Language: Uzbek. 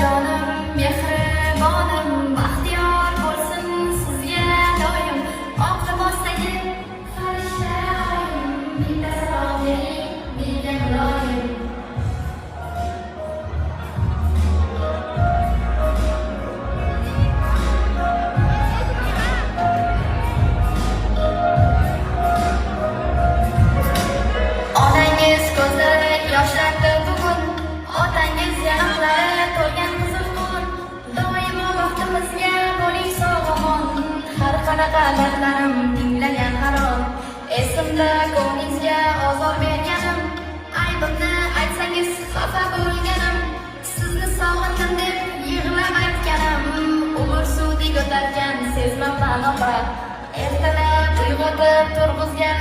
jonim, mehribonim, baxtiyor bo'lsin sizga doim. Oq libosdagi farishta oyim, bitta salom bering, menga muloyim. Onangiz ko'zlari yoshlandi bugun, otangiz yanoqlari to'lgan qizil qon. Doimo baxtimizga bo'ling sog'-omon, har qanaqa dardlarim tinglagan harom. Esimda ko'nglingizga ozor berganim, aybimni aytsangiz xafa bo'lganim, sizni sog'indim deb yig'lab aytganim, umr suvdek o'tarkan sezmabman opa. Ertalab uyg'otib turg'izgan